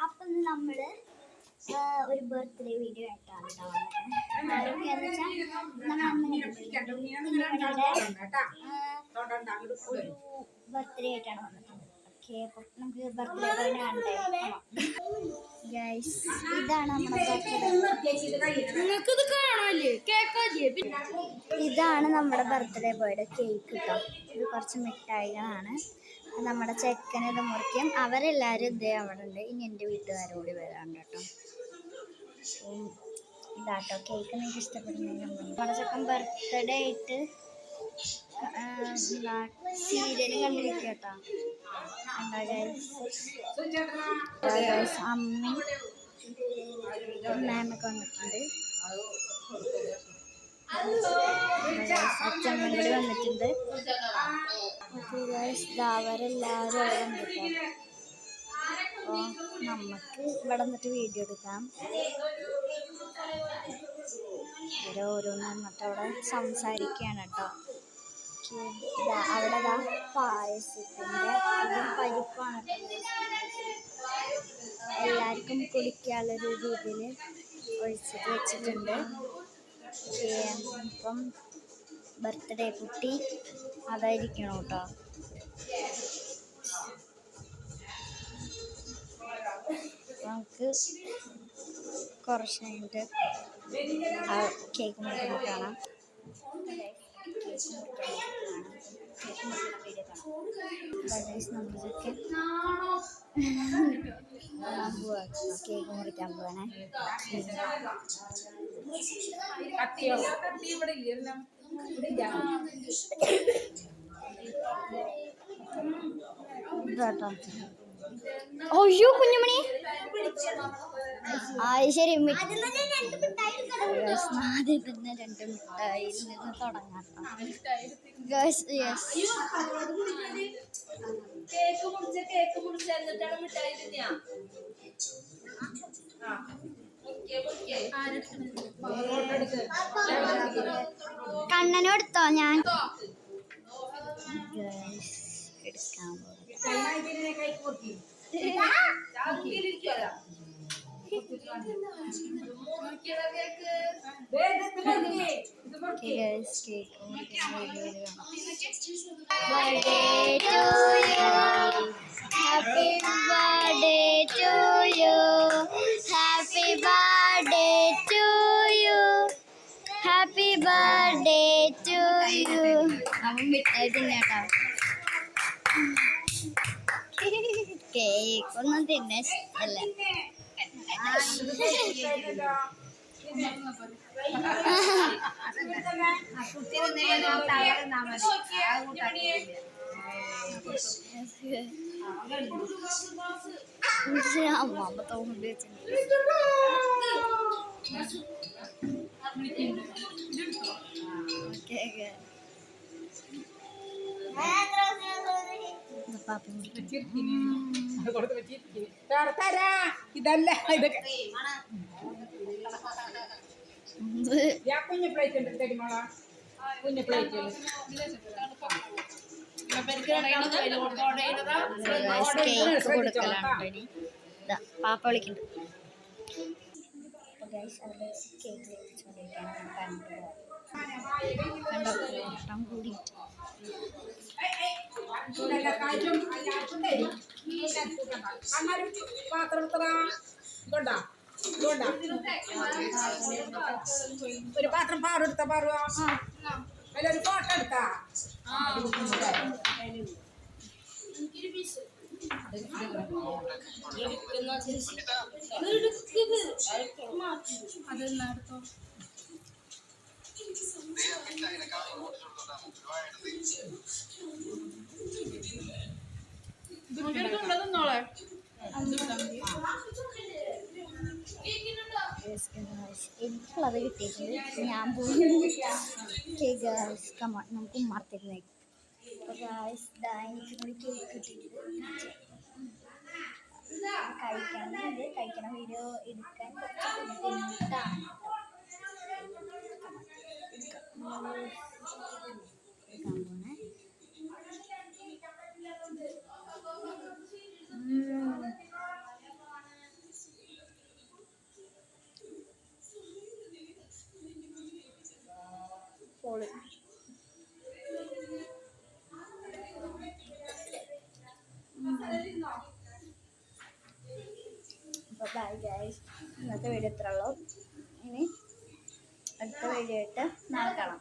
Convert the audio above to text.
അപ്പം നമ്മള് ഒരു ബർത്ത്ഡേ വീഡിയോ ആയിട്ടാണ് ഒരു ബർത്ത്ഡേ ആയിട്ടാണ് വന്നിട്ടുള്ളത്. ഓക്കെ, അപ്പം നമുക്ക് ബർത്ത്ഡേ ഗൈസ്, ഇതാണ് നമ്മുടെ ഇതാണ് നമ്മുടെ ബർത്ത്ഡേ ബോയുടെ കേക്ക് കേട്ടോ. ഇത് കുറച്ച് മിഠായികളാണ്. നമ്മുടെ ചെക്കന് ഇത് മുറിക്കും. അവരെല്ലാവരും ഇതേ അവിടെ ഉണ്ട്. ഇനി എൻ്റെ വീട്ടുകാരോട് വരാണ്ട് കേട്ടോ. ഇതാട്ടോ കേക്ക്. നിങ്ങൾക്ക് ഇഷ്ടപ്പെടുന്നെങ്കിൽ നമ്മുടെ ചെക്കൻ ബർത്ത്ഡേ ആയിട്ട് സീരിയൽ കണ്ടിരിക്കുക കേട്ടോ. അമ്മയും മാമൊക്കെ വന്നിട്ടുണ്ട്. അച്ഛമ്മയും കൂടി വന്നിട്ടുണ്ട്. അവരെല്ലാവരും അവിടെ ഉണ്ട്. അപ്പോൾ നമുക്ക് ഇവിടെ നിന്നിട്ട് വീഡിയോ എടുക്കാം. ഓരോന്ന് വന്നിട്ട് അവിടെ സംസാരിക്കുകയാണ് കേട്ടോ. അവിടെ പായസത്തിൻ്റെ പരിപ്പാണ് എല്ലാവർക്കും കുടിക്കാനുള്ളൊരു രീതിയിൽ ഒഴിച്ചിട്ട് വെച്ചിട്ടുണ്ട്. ഇപ്പം ബർത്ത്ഡേ കുട്ടി അതായിരിക്കണം കേട്ടോ. നമുക്ക് കുറച്ച് കഴിഞ്ഞിട്ട് കേക്ക് മുറിക്കുമ്പോൾ കാണാം. നമ്മളൊക്കെ കേക്ക് മുറിക്കാൻ പോവാണേ. അയ്യോ കുഞ്ഞുമണി, ശരി. ആദ്യം തന്നെ 2 മിഠായിൽ നിന്ന് തുടങ്ങാം. കണ്ണനെടുത്തോ? ഞാൻ എടുക്കാൻ Happy birthday to you. Happy birthday to you. Happy birthday to you. നമ്മൾ മിഠായി തിന്നേട്ടോ. കേക്ക് ഒന്നും തിന്നാൻ ഇഷ്ടമല്ല. അമ്മ തോന്നുന്നുണ്ട് വെച്ചിട്ടുണ്ട്. ഇതല്ല ഇതൊക്കെ കുഞ്ഞു പ്ലേറ്റ് ഉണ്ട്. തരുമോളാ കുഞ്ഞു പ്ലേറ്റ് പാപ്പ വിളിക്കുന്നുണ്ട്. കേക്ക് കൂടി ഒരു പാത്രം പാറെടുത്ത പാറുക. അതിലൊരു ഫോട്ടോ എടുത്താ അതെടുത്തോ. എനിക്കുള്ളത് കിട്ടിയിട്ടുണ്ട്. ഞാൻ പോകുന്നു. നമുക്ക് ഉമ്മർത്തിരുന്നേ. എനിക്ക് കൂടി കേക്ക് കിട്ടിയിട്ടുണ്ട്. കഴിക്കണ വീഡിയോ എടുക്കാൻ കുറച്ച് ബുദ്ധിമുട്ടാണ്. അടിപൊളി. അപ്പോൾ ബൈ ഗൈസ്, ഇന്നത്തെ വീഡിയോ ഇത്രയുള്ളൂ. ഇനി അടുത്ത വീഡിയോ ആയിട്ട് നാളെ കാണാം.